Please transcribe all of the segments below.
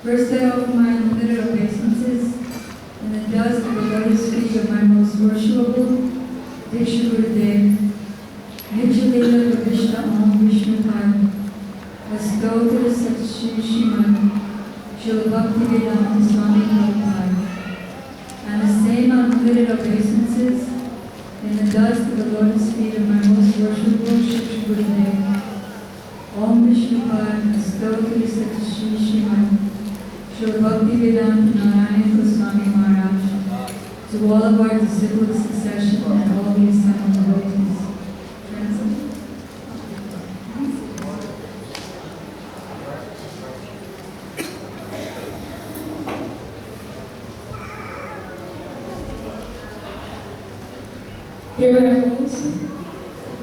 First I offer my unlimited obeisances, and the dust of the lotus feet of my most worshipable Diksha Gurudev, Nitya Pravishta Om Vishnu Pai, Astotara Sat Shri Sriman Srila Bhaktivedanta Swami Prabhupada, and the same unlimited obeisances in the dust of the lotus feet of my most worshipable Diksha Gurudev, Om Vishnu Pai, Astotara Sat Shri Sriman Srila Bhaktivedanta Narayana Goswami Maharaj, to all of our disciplic succession and all the assembled devotees. Primeiramente,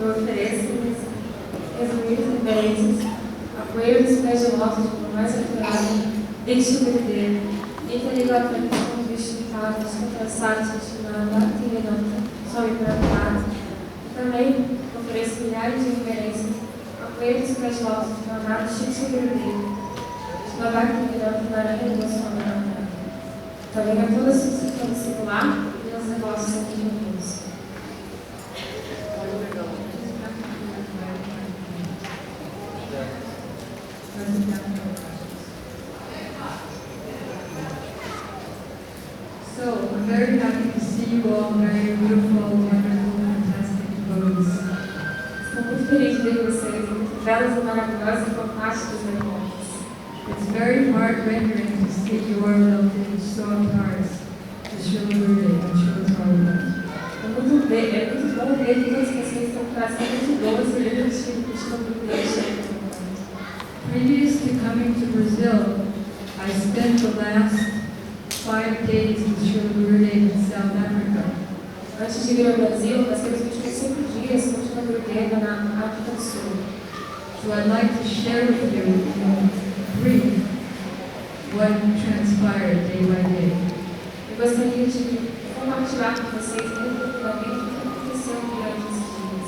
eu ofereço as referências, apoio dos pés de lotos de forma mais aturada, deixe o perder, inteligente com justificados, contrastados, destinados a atividade, sob preparado. Também ofereço milhares de referências, apoio dos pés de lotos de forma deixe o perder, esclavar atividade na aranha do nosso nome. Também a toda a substituição circular e os negócios aqui no curso. So, I'm very happy to see you all very beautiful, wonderful, fantastic devotees. Estou muito feliz de ver vocês, muito belas e maravilhosas e fantásticas devotas. It's very heart-rendering to see your devoted soft hearts to Srila Gurudev and Srila Prabhupada. É muito bom ver que todas vocês têm um coração muito doce e muito chique de compreender. Previous to coming to Brazil, I spent the last 5 days with Srila Gurudev in South Africa. Antes de vir ao Brasil, passei os últimos 5 dias com o Srila Gurudev na África do Sul. So I'd like to share with you in brief what transpired day by day. Eu gostaria de compartilhar com vocês rapidamente o que aconteceu durante esses dias.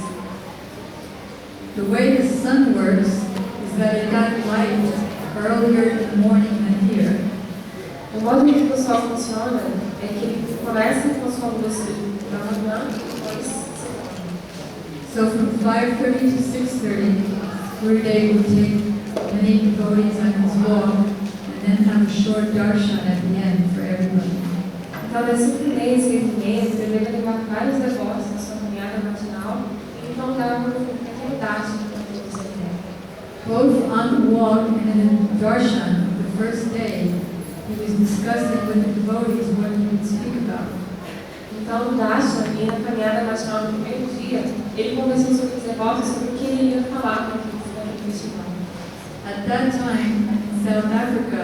The way the sun works is that it got light earlier in the morning than here. O modo que o sol funciona é que ele começa com a sua luz da manhã e depois se vai. So from 5:30 to 6:30, Gurudev would take many devotees on his walk and then have a short darshan at the end for everybody. Então, das 5h30 6h30, ele deve levar vários devotos na sua caminhada matinal e então dava um pequeno darshan para todos até. Both on the walk and in the darshan, the first day, he was discussing with the devotees what he would speak about. Então, no darshan e na caminhada matinal no primeiro dia, ele conversou sobre os devotos sobre o que ele ia falar naquele festival. At that time, in South Africa,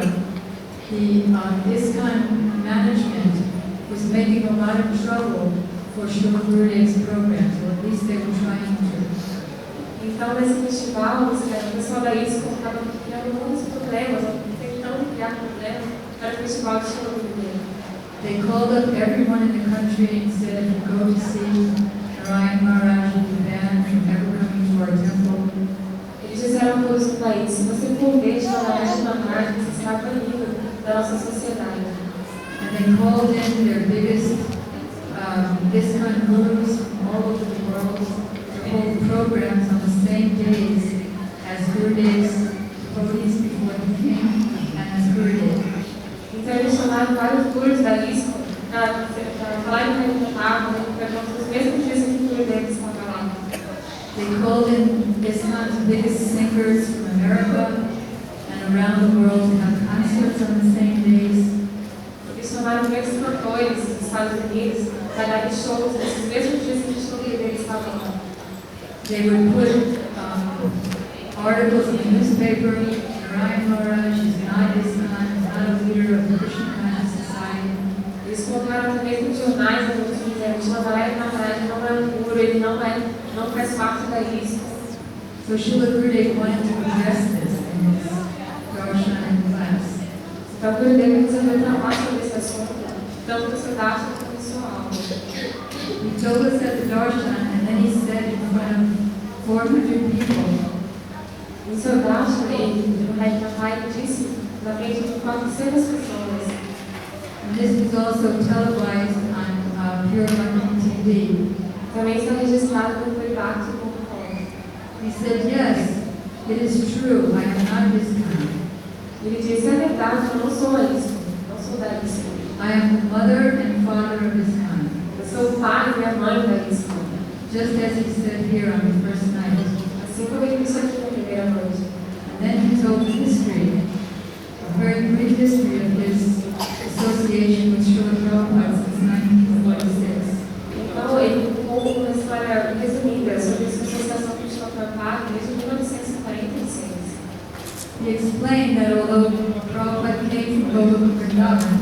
the ISKCON management was making a lot of trouble for Srila Gurudev's programs, or at least they were trying to. Então, nesse festival, o pessoal da ISKCON estava criando muitos problemas, tentando criar problemas para o festival de Srila Gurudev. They called up everyone in the country and said, if you go to see Narayan Maharaj, you'll be banned from ever coming to our temple. Eles disseram a todos no país, se você for ver Narayan Maharaj, você está banido da nossa sociedade. And they called in their biggest ISKCON gurus from all over the world to hold programs on the same days as Gurudev's devotees before he came and as Gurudev. Então eles chamaram vários gurus da ISKCON para falar em perguntar, perguntar os mesmos dias que o Gurudev estava lá. They called in ISKCON's biggest singers from America and around the world to have concerts on the same days. Eles chamaram grandes cantores dos Estados Unidos para darem shows nesses mesmos dias que o Gurudev estava lá. They would put articles in the newspaper, Narayan Maharaj is not ISKCON, is not a leader of the Krishna Conscious Society. Eles colocaram também nos jornais, dizendo que Narayan Maharaj não é um guru, ele não faz parte da ISKCON. So Srila Gurudev wanted to address this in his darshan class. Então o Gurudev resolveu falar sobre esse assunto, tanto no seu darshan quanto no seu aula. He told us at the darshan, and then he said in front of 400 people, No seu darshan, ele, no Red Papai, disse na frente de 400 pessoas. and this was also televised on Pure Bhakti TV. Também está registrado no Playback.com. He said, yes, it is true, I am not ISKCON. Ele disse, é verdade, eu não sou a ISKCON, não sou da ISKCON. I am the mother and father of ISKCON. Eu sou o pai e a mãe da ISKCON. Just as he said here on the first night. Assim como ele disse aqui na primeira noite. And then he told the history, a very brief history of his association with Srila Prabhupada since 1946. Então, ele contou uma história resumida sobre a sua associação com o Srila Prabhupada desde 1946. He explained that although Prabhupada came from Goloka Vrindavan,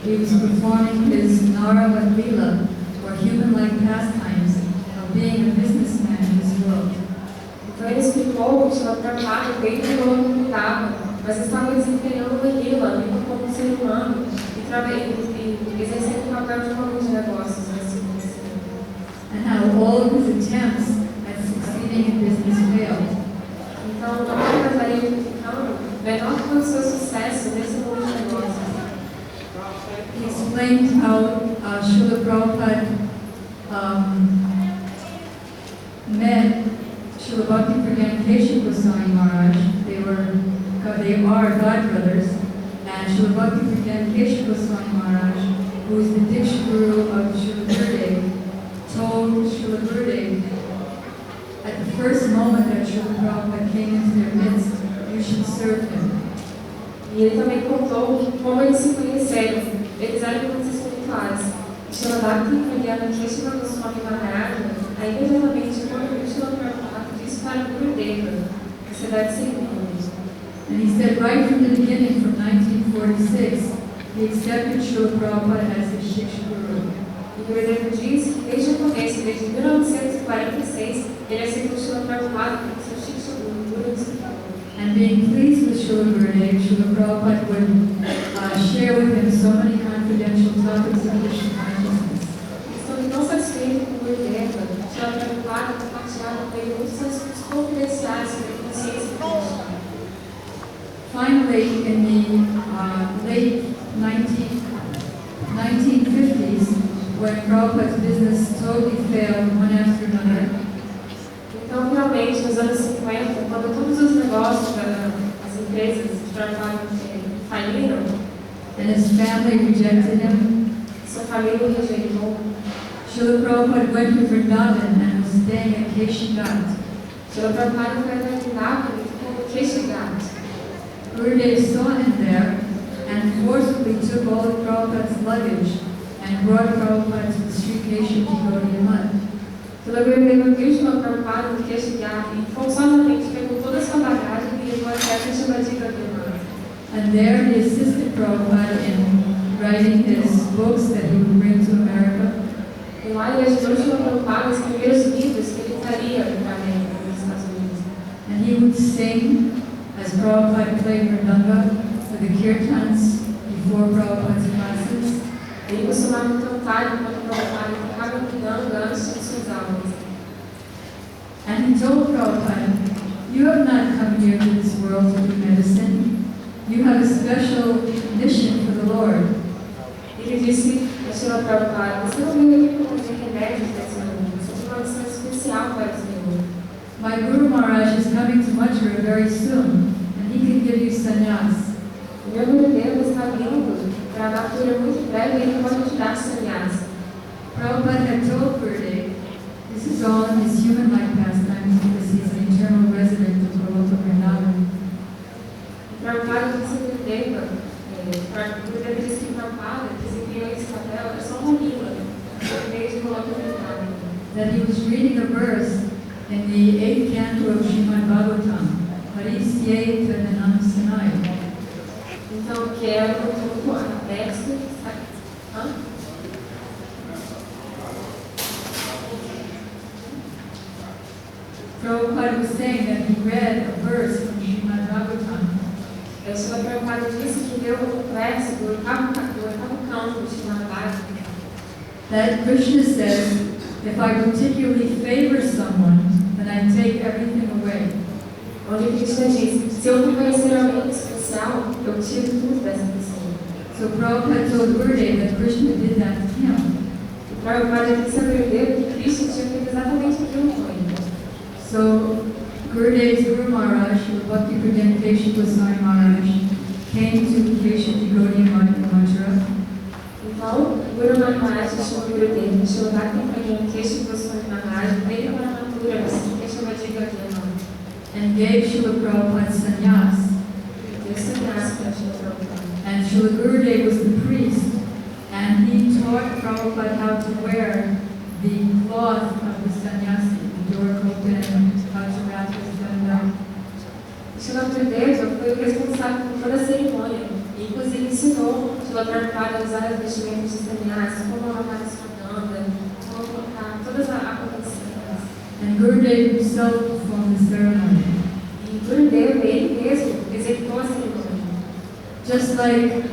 he was performing his Nara Lila, or human-like pastimes, being a businessman in this world. Então ele explicou que Srila Prabhupada veio do mundo que estava, mas estava desempenhando uma lila, vindo como um ser humano e exercendo o papel de um homem de negócios. And how all of his attempts at succeeding in business failed. Então, não estaria ficando menor que o seu sucesso nesse mundo de negócios. He explained how Srila Prabhupada met Srila Bhakti Keshav Goswami Maharaj. They are godbrothers, and Srila Bhakti Keshav Goswami Maharaj, who is the Diksha Guru of Srila Gurudev, told Srila Gurudev at the first moment that Srila Prabhupada came into their midst, you should serve him. E ele também contou como eles se conheceram. Eles eram muito espirituais. Srila Bhakti Keshav Goswami Maharaj, aí imediatamente quando o Srila Prabhupada disse para o Gurudeva, você deve servir. And he said right from the beginning, from 1946, he accepted Srila Prabhupada as his Shiksha Guru. E o Gurudeva disse que desde o começo, desde 1946, ele aceitou Srila Prabhupada como seu Shiksha Guru. And being pleased with Srila Gurudev, Srila Prabhupada would share with him so many confidential topics of Krishna consciousness. Estando tão satisfeito com o Gurudeva, Srila Prabhupada compartilhava com ele muitos assuntos confidenciais sobre a consciência de Krishna. Finally, in the late 1950s, when Prabhupada's business totally failed one after another, então, finalmente, nos anos 50, quando todos os negócios, as empresas de Prabhupada faliram, and his family rejected him, sua família o rejeitou, Srila Prabhupada went to Vrindavan and was staying at Keshagat. Srila Prabhupada foi até Vrindavan e ficou no Keshagat. Gurudev saw him there and forcibly took all of Prabhupada's luggage and brought Prabhupada to the Sri Keshav Gaudiya Mutt. Srila Gurudeva viu Srila Prabhupada no Keshagat e forçosamente pegou toda a sua bagagem e levou até a Keshavadi Gaudiya Mutt. And there he assisted Prabhupada in writing his books that he would bring to America. E lá ele ajudou Srila Prabhupada a escrever os livros que ele faria para a América, nos Estados Unidos. And he would sing as Prabhupada played Mridanga for the kirtans before Prabhupada's classes. Ele costumava cantar enquanto Prabhupada tocava Mridanga antes de suas aulas. And he told Prabhupada, you have not come here to this world to do medicine. You have a special mission for the Lord. Ele disse a Srila Prabhupada, você não veio aqui para fazer remédios desse mundo, você tem uma missão especial para o Senhor. My Guru Maharaj is coming to Mathura very soon, and he can give you sannyas. O meu Gurudeva está vindo para a Mathura muito breve e ele pode te dar sannyas. Prabhupada had told Gurudev, this is all in his human-like pastimes because he's an eternal resident of Goloka Vrindavan. Prabhupada disse a Gurudeva, Gurudeva disse que Prabhupada desempenhou esse papel, é só uma lila, no meio de Goloka Vrindavan. That he was reading a verse in the 8th canto of Srimad Bhagavatam, Harisye Tadanam Sanaya. Então, que é o anexo. Prabhupada was saying that he read a verse from Srimad Bhagavatam. O Srila Prabhupada disse que leu o verso do oitavo canto do Srimad Bhagavatam. That Krishna says, if I particularly favor someone, then I take everything away. Onde Krishna diz, se eu conhecer alguém especial, eu tiro tudo dessa pessoa. So Prabhupada told Gurudev that Krishna did that to him. E Prabhupada disse a Gurudeva que Krishna tinha feito exatamente aquilo com ele. So Gurudev's Guru Maharaj, Bhakti Pradhan Keshav Goswami Maharaj, came to Keshav Gaudiya Mutt in Mathura. Então, Guru Maharaj chamou Gurudeva, chamou Bhakti Pradhan Keshav Goswami Maharaj, veio para a Mathura, assim, que chamou de Gaudiya Mutt. And gave Srila Prabhupada sannyas. Deu sannyas para Srila Prabhupada. And Srila Gurudev was the priest, and he taught Prabhupada how to wear the cloth of the sannyasi, the Dorkopan, Vajratas, Danda. Srila Gurudeva foi o responsável por toda a cerimônia, e inclusive ensinou Srila Prabhupada a usar as vestimentas de sannyasi, como amarrar a sua danda, como colocar todas a proteção. And Gurudev himself performed the ceremony. E Gurudev, ele mesmo, executou a cerimônia. Just like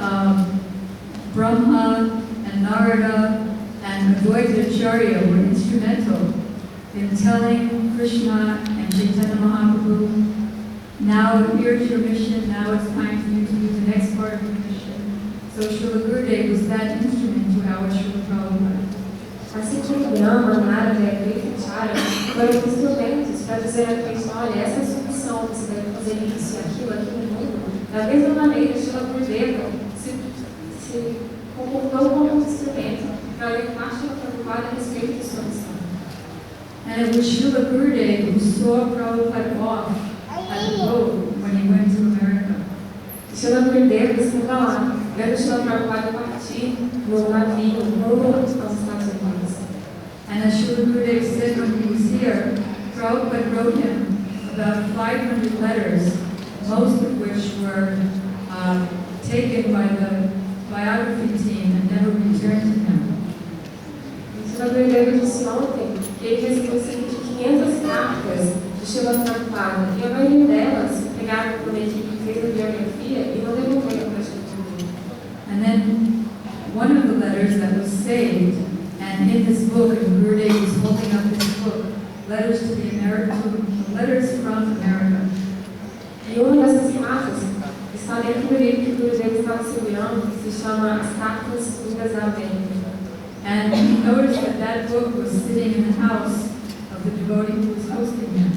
Brahma and Narada and Advaita Acharya were instrumental in telling Krishna and Chaitanya Mahaprabhu, now here's your mission, now it's time for you to do the next part of your mission. So Srila Gurudev was that instrument to our Srila Prabhupada. Assim como Brahma, Narada e Advaita Acharya foram instrumentos para dizer a Krishna, olha, essa é a sua missão, você deve fazer isso e aquilo, aqui no mundo. Da mesma maneira, Srila Gurudeva se comportou como um instrumento para levar Srila Prabhupada a respeito de sua missão. And it was Srila Gurudev who saw Prabhupada off at the boat when he went to America. Srila Gurudeva estava lá, vendo Srila Prabhupada partir no navio rumo aos Estados Unidos. And as Srila Gurudev said when he was here, Prabhupada wrote him about 500 letters, most of which were taken by the biography team and never returned to him. Srila Gurudeva disse ontem que ele recebeu cerca de 500 cartas de Srila Prabhupada e a maioria delas pegaram por uma equipe que fez a biografia e não devolveram para Srila Prabhupada. And then one of the letters that was saved, and in this book, and Gurudev was holding up this book, letters to the letters from America. E uma dessas cartas está dentro do livro que o Gurudev estava segurando, que se chama As Cartas Vindas da América. And he noticed that that book was sitting in the house of the devotee who was hosting him.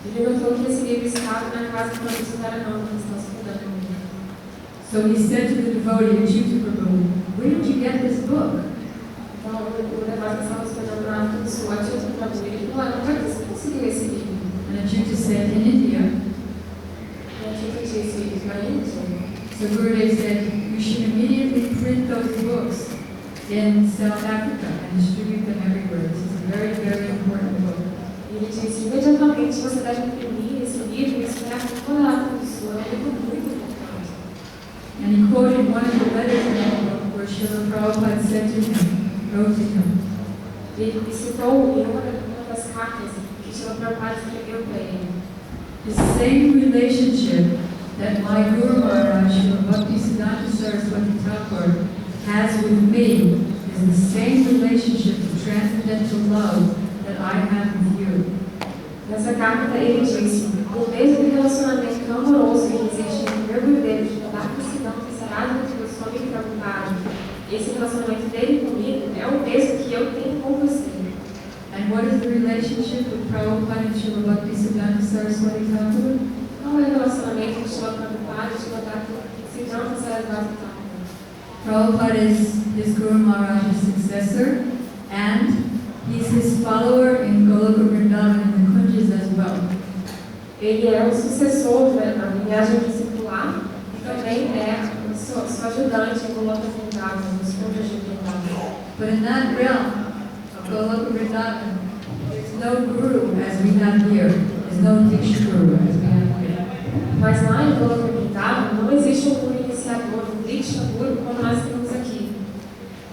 Ele notou que esse livro estava na casa de uma pessoa que estava estudando. So he said to the devotee, Achyuta Prabhu, where did you get this book? Então, o devotee estava estudando na pessoa, Achyuta Prabhu, ele falou, onde é que você conseguiu esse livro? And Achyuta said, in India. E Achyuta disse, na Índia. So Gurudev said, you should immediately print those books in South Africa and distribute them everywhere. This is a very, very important book. E ele disse, imediatamente você deve imprimir esse livro e espalhar por toda a África do Sul. É um livro muito importante. And he quoted one of the letters in the book where Srila Prabhupada said to him, wrote to him. Ele citou em uma das cartas que Srila Prabhupada escreveu para ele. The same relationship that my Guru Maharaj, Srila Bhaktisiddhanta Saraswati Thakur, has with me is the same relationship of transcendental love that I have with you. Nessa carta ele disse, o mesmo relacionamento amoroso que existe entre meu Gurudev, Srila Bhaktisiddhanta Saraswati Swami Prabhupada, esse relacionamento dele comigo é o mesmo que eu tenho com você. And what is the relationship with Prabhupada and Srila Bhaktisiddhanta Saraswati Thakur? Qual é o relacionamento de Srila Prabhupada e Srila Bhaktisiddhanta Saraswati Thakur? Prabhupada is his Guru Maharaj's successor, and he's his follower in Goloka Vrindavan and the Kunjas as well. Ele é o sucessor na linhagem discipular e também é seu ajudante em Goloka Vrindavan, nos Kunjas de Vrindavan. But in that realm of Goloka Vrindavan, there's no Guru as we have here. There's no Diksha Guru as we have here. Mas lá em Goloka Vrindavan não existe um Guru iniciador, um Diksha Guru como nós temos aqui.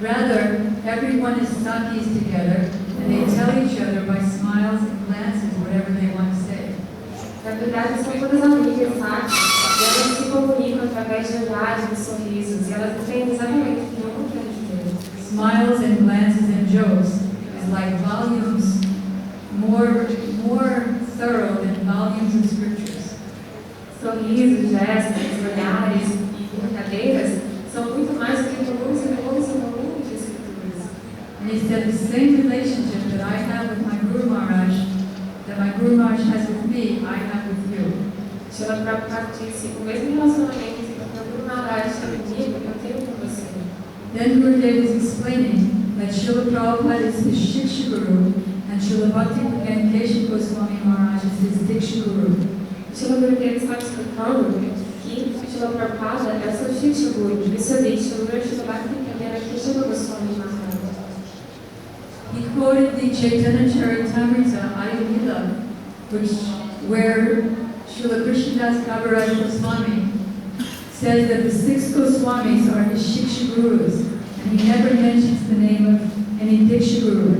Rather, everyone is Sakis together, and they tell each other by smiles and glances whatever they want to say. Na verdade, são todas amigas, sabe? E elas se comunicam através de olhares e sorrisos, e elas entendem exatamente o que eu quero dizer. Smiles and glances and jokes is like volumes more thorough than volumes of scriptures. Sorrisos, gestos, olhares e brincadeiras são muito mais do que volumes e volumes e volumes de escrituras. And he said the same relationship that I have with my Guru Maharaj, that my Guru Maharaj has with me, I have with you. Srila Prabhupada disse, o mesmo relacionamento que o Guru Maharaj tem comigo, eu tenho com você. Then Gurudev was explaining that Srila Prabhupada is his Shiksha Guru and Srila Bhakti Keshav Goswami Maharaj is his Diksha Guru. Srila Gurudev está explicando que Srila Prabhupada é o seu Shiksha Guru e seu Diksha Guru é Srila Bhakti Keshav Goswami Maharaj. He quoted the Chaitanya Charitamrita Adilila, where Srila Krishnadas Kaviraj Goswami says that the 6 Goswamis are his Shiksha Gurus, and he never mentions the name of any Diksha Guru.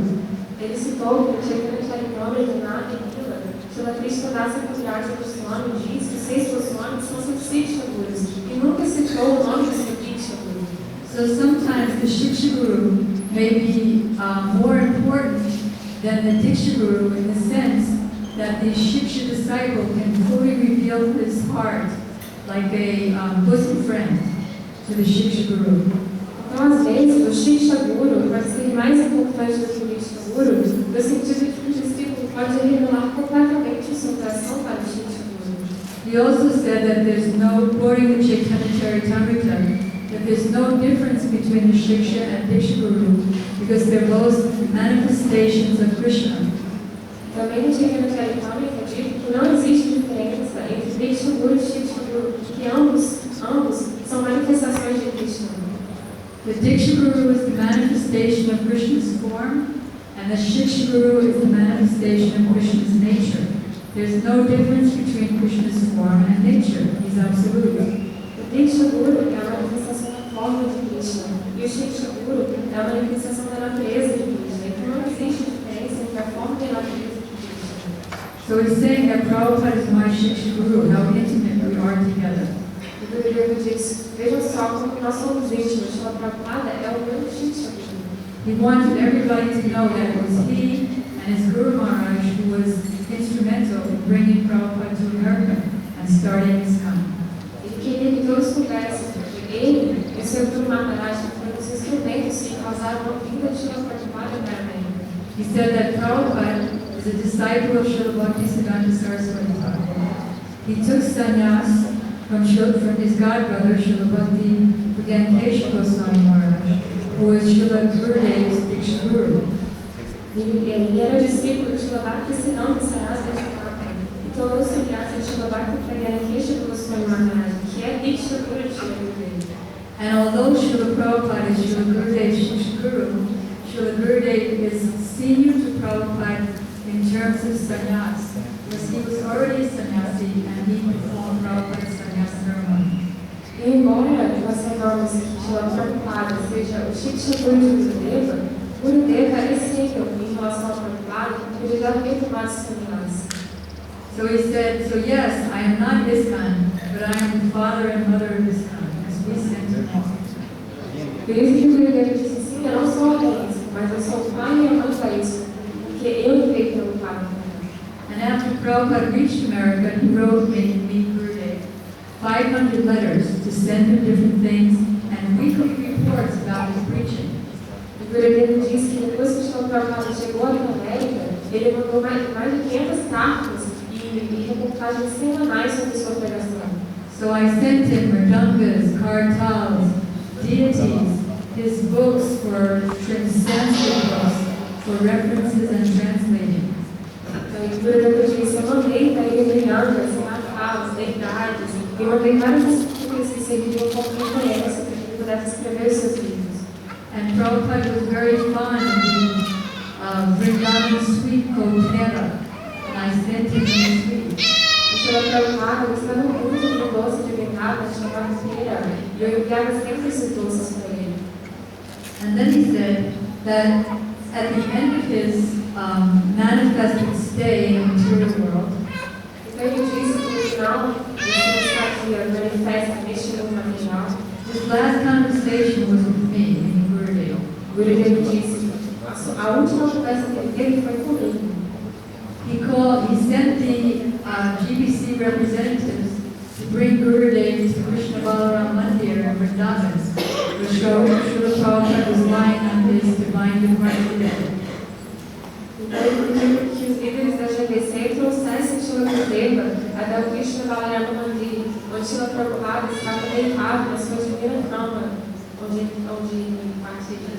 Ele citou que o Chaitanya em nome de Naki Lila, Shila Krishna Dasa Kaviraj Goswami diz que 6 Goswamis são seus Shiksha Gurus e nunca citou o nome do seu Diksha Guru. So sometimes the Shiksha Guru may be more important than the Diksha Guru in the sense that the Shiksha disciple can fully reveal his heart like a bosom friend to the Shiksha Guru. Então, às vezes, o Shiksha Guru pode ser mais importante do que o Diksha Guru, no sentido de que o discípulo pode revelar completamente o seu coração para o Shiksha Guru. He also said that there's no, quoting the Chaitanya Charitamrita, that there's no difference between the Shiksha and Diksha Guru because they're both manifestations of Krishna. Também no Chaitanya Charitamrita é dito que não existe diferença entre Diksha Guru e Shiksha Guru, que ambos são manifestações de Krishna. The Diksha Guru is the manifestation of Krishna's form, and the Shiksha Guru is the manifestation of Krishna's nature. There's no difference between Krishna's form and nature. He's absolute. O Diksha Guru é a manifestação da forma de Krishna, e o Shiksha Guru é a manifestação da natureza de Krishna. Então não existe diferença entre a forma e a natureza de Krishna. So he's saying that Prabhupada is my Shiksha Guru, how intimate we are together. O Gurudev diz, vejam só como nós somos íntimos, Shila Prabhupada é o meu Shiksha Guru. He wanted everybody to know that it was he and his Guru Maharaj who was instrumental in bringing Prabhupada to America and starting ISKCON. Ele queria que todos soubessem que ele e o seu Guru Maharaj foram os instrumentos que causaram a vinda de Shila Prabhupada para a América. He said that Prabhupada is a disciple of Srila Bhaktisiddhanta Saraswati Thakur. He took sannyas from his godbrother, Srila Bhakti Vedankesha Goswami Maharaj, who was Srila Gurudev's Diksha Guru. Ele era discípulo de Srila Bhaktisiddhanta Saraswati Thakur e tomou os sannyas de Srila Bhakti Vedankesha Goswami Maharaj, que é Diksha Guru de Srila Gurudev. And although Srila Prabhupada is Srila Gurudev's Shiksha Guru, Srila Gurudev is senior to Prabhupada in terms of sannyas, because he was already a sannyasi and he performed Prabhupada's sannyas ceremony. E embora nós saibamos que Srila Prabhupada seja o Shiksha Guru de Gurudeva, Gurudeva é sênior em relação ao Prabhupada, porque ele já havia tomado sannyas. So he said, so yes, I am not ISKCON, but I am the father and mother of ISKCON, as we sent him off. Por isso que o Gurudeva disse, sim, eu não sou a Deus, mas eu sou o pai e a mãe da isso, porque eu veio pelo pai. And after Prabhupada reached America, he wrote me Gurudev 500 letters to send him different things and weekly reports about his preaching. O Gurudeva diz que depois que o Srila Prabhupada chegou aqui na América, ele mandou mais de 500 cartas e reportagens semanais sobre sua pregação. So I sent him mridangas, kartals, deities, his books for Sanskrit books, for references and translating. Então, o Gurudeva disse, eu mandei para ele mridangas, kartals, deidades, e mandei várias escrituras que serviriam como referência para que ele pudesse escrever os seus livros. And Prabhupada was very fond of the Vrindavan sweet Kotera, and I sent him the sweet. O Srila Prabhupada gostava muito do doce de Vrindavan, chamado Pera, e eu enviava sempre esses doces para ele. And then he said that at the end of his manifested stay in the material world, Então ele disse que no final de sua estadia manifesta neste mundo material, his last conversation was with me, meaning Gurudev. Gurudeva disse, a última conversa que ele teve foi comigo. He sent the GBC representatives to bring Gurudev to Krishna Balaram Mandir in Vrindavan, where Srila Prabhupada was lying on his divine departed bed. Então ele pediu que os líderes da GBC trouxessem Srila Gurudeva até o Krishna Balarama Mandir, onde Srila Prabhupada estava deitado na sua divina cama, onde partilha.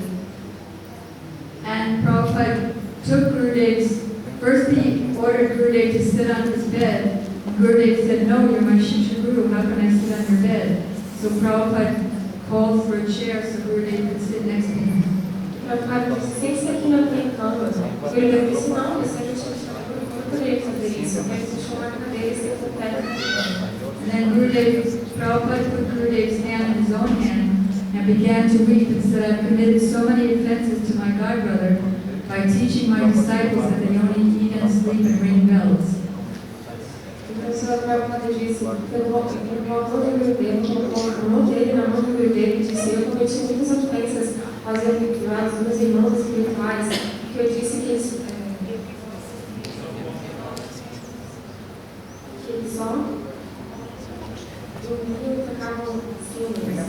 And Prabhupada took Gurudev's, first he ordered Gurudev to sit on his bed. Gurudev said, no, you're my Shiksha Guru, how can I sit on your bed? So Prabhupada called for a chair so Gurudev could sit next to him. Prabhupada disse, sente-se aqui na minha cama. Gurudeva disse, não, você é o Shiksha Guru, eu não poderia fazer isso. Eu quero que você uma cadeira e senta perto de mim. And then Prabhupada put Gurudev's hand in his own hand and began to weep and said, I've committed so many offenses to my godbrother by teaching my disciples that they only eat can't sleep and ring bells. Então, o Sr. Prabhupada disse, pelo amor do Gurudev, colocou a mão dele na mão do Gurudev e disse, eu cometi muitas ofensas aos meus irmãos espirituais, porque eu disse que eles só dormiam e tocavam símbolos.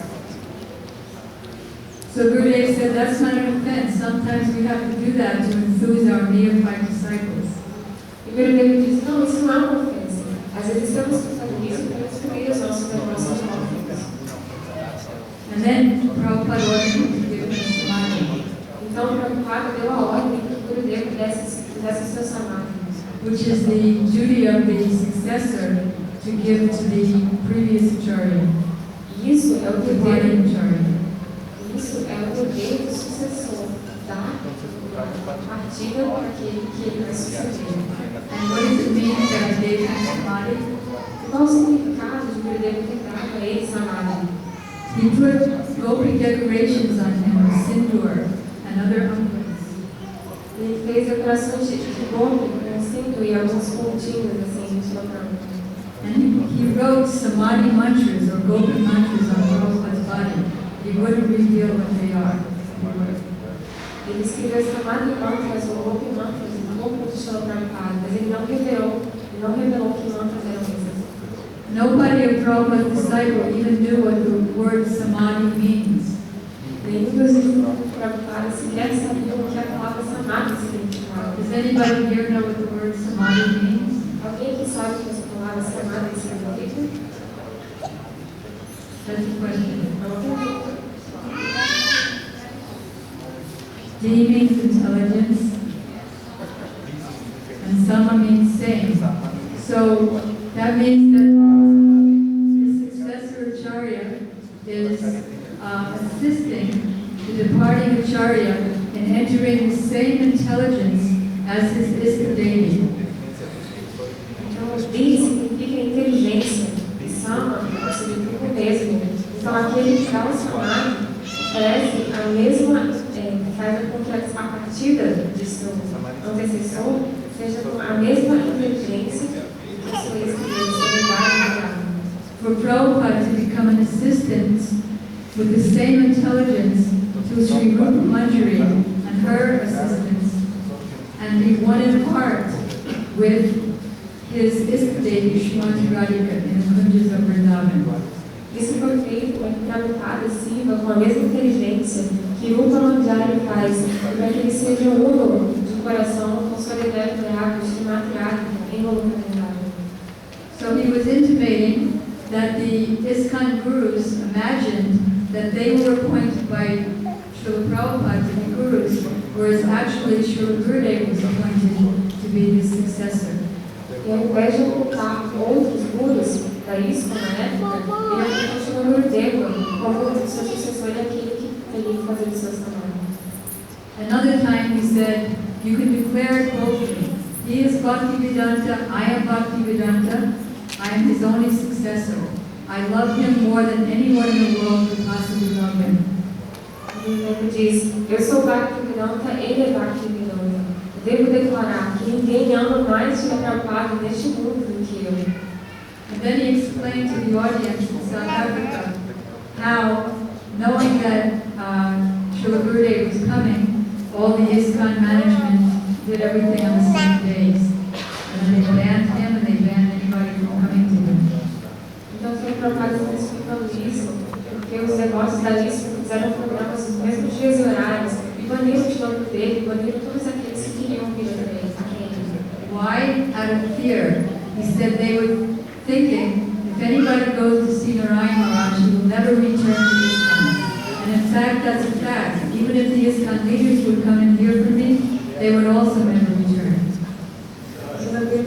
So Gurudev said that's not an offense. Sometimes we have to do that to enthuse our neophyte disciples. E Gurudev disse, não, isso não é uma ofensa. Às vezes estamos fazendo isso para instruir os nossos negócios novos. And then Prabhupada ordered him to give him samadhi, Então, o Prabhupada deu a ordem que o Gurudev fizesse o seu samadhi, which is the duty of the successor to give to the previous acharya, Isso é o the dever, Vedic acharya. isso é o dever do sucessor, dar a partida para aquele que ele vai suceder. And what does it mean that I gave him samadhi? Qual o significado de Gurudev ter dado a ele samadhi? He put gopi decorations on him with sindoor and other unguents. Ele fez decorações de golpe com cinto e alguns pontinhos assim, flotando. And he wrote samadhi mantras or gopi mantras on Prabhupada's body. He wouldn't reveal what they are. Ele escreveu samadhi mantras ou golpe mantras no corpo de Srila Prabhupada, mas ele não revelou que mantras eram esses. Nobody of Prabhupada's disciple even knew what the word samadhi means. Nenhum dos discípulos de Prabhupada sequer sabia o que a palavra samadhi significava. Does anybody here know what the word samadhi means? Alguém que sabe o que essa palavra samadhi significa? That's the question. Não. D means intelligence, and sama means same. So that means that the successor acharya is assisting the departing acharya in entering the same intelligence as his Iskadevi. Então, D significa inteligência, e sama significa o mesmo. Então, aquele que dá o samadhi oferece a mesma, faz com que a partida de seu antecessor seja com a mesma inteligência que o seu ex-identidade. For Prabhupada to become an assistant with the same intelligence to Sri Rupa Manjari and her assistants, and be one in heart with his Iskadevi Shrimati Radhika in the Kunjas of Vrindavan. Isso foi feito para que Prabhupada sirva com a mesma inteligência que Rupa Manjari faz, para que ele seja uno de coração com sua Devi Radhika Shrimati Radhika em Vrindavan. So he was intimating that the ISKCON gurus imagined that they were appointed by Srila Prabhupada to be gurus, whereas actually Srila Gurudev was appointed to be the successor. E ao invés de ocultar outros gurus da ISKCON na época, ele continuou Gurudeva como seu sucessor e aquele que teria que fazer o seu samadhi. Another time he said, you can declare it boldly. He is Bhaktivedanta, I am Bhaktivedanta, I am his only successor. I love him more than anyone in the world could possibly love him. Ele diz, eu sou Bhaktivedanta, ele é Bhaktivedanta. Devo declarar que ninguém ama mais Srila Prabhupada neste mundo do que eu. And then he explained to the audience in South Africa how, knowing that Srila Gurudev was coming, all the ISKCON management did everything on the same days. And then they banned him and they banned anybody from coming to him. Então, o Sr. Prabhupada está explicando isso, porque os negócios da lista fizeram programas nos mesmos dias e horários, e baniram o nome dele, baniram todos aqueles que queriam vir até ele. Why? Out of fear. He said they were thinking, if anybody goes to see Narayan Maharaj, he will never return to ISKCON. And in fact, that's a fact. Even if the ISKCON leaders would come and hear from me, they would also never return.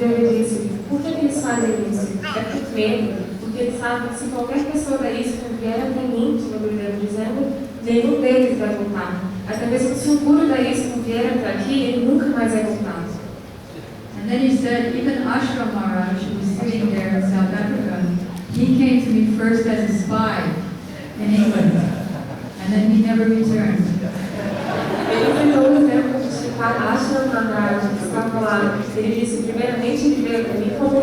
Ele disse, por que eles fazem isso? É por medo, porque eles sabem que se qualquer pessoa da ISKCON vier até mim, como o Gurudev dizendo, nenhum deles vai voltar. Até mesmo se o guru da ISKCON vier até aqui, ele nunca mais vai voltar. And then he said, even Ashram Maharaj, who was sitting there in South Africa, he came to me first as a spy in England, and then he never returned. Ele citou o exemplo de Ashram Maharaj, estava lá, ele disse: primeiramente, ele veio para mim como